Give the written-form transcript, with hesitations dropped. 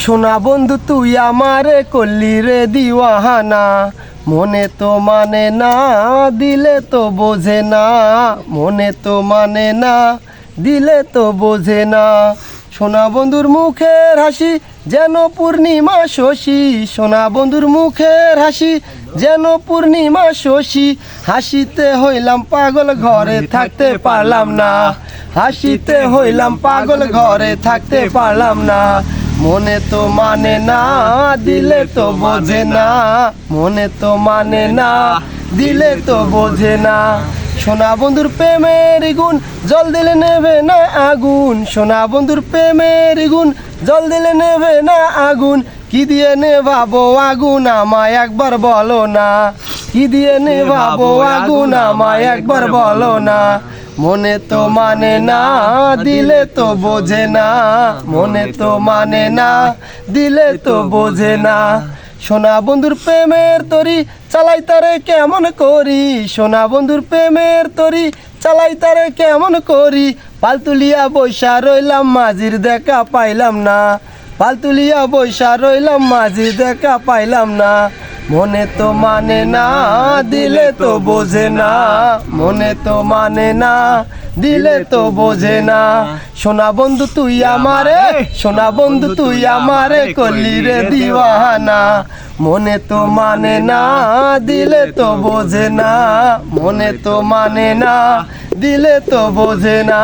সোনা বন্ধু তুই আমারে করলি রে দিওয়ানা, মনে তো মানে না দিলে তো বোঝে না, মনে তো মানে না দিলে তো বোঝে না। সোনা বন্ধুর মুখের হাসি যেন পূর্ণিমা শশী, সোনা বন্ধুর মুখের হাসি যেন পূর্ণিমা শশী। হাসিতে হইলাম পাগল ঘরে থাকতে পারলাম না, হাসিতে হইলাম পাগল ঘরে থাকতে পারলাম না। মনে তো মানে না দিলে তো বোঝে না, মনে তো মানে না দিলে তো বোঝে না। সোনা বন্ধুর প্রেমের গুণ জল দিলে নেবে না আগুন, সোনা বন্ধুর প্রেমের গুণ জল দিলে নেবে না আগুন। কি দিয়ে নেভাবো আগুন আমায় একবার বলো না, কি দিয়ে নেভাবো আগুন আমায় একবার বলো না। মনে তো মানে না দিলে তো বোঝে না, মনে তো মানে না দিলে তো বোঝে না। সোনা বন্ধুর প্রেমের তরি চালাই তারে কেমন করি, সোনা বন্ধুর প্রেমের তরি চালাই তারে কেমন করি। পালতুলিয়া বৈশা রইলাম মাঝির দেখা পাইলাম না, পালতুলিয়া বৈশা রইলাম মাঝির দেখা পাইলাম না। মনে তো মানে না দিলে তো বোঝে না, মনে তো মানে না দিলে তো বোঝে না। সোনা বন্ধু তুই আমারে, সোনা বন্ধু তুই আমারে করলি রে দিওয়ানা, মনে তো মানে না দিলে তো বোঝে না, মনে তো মানে না দিলে তো বোঝে না।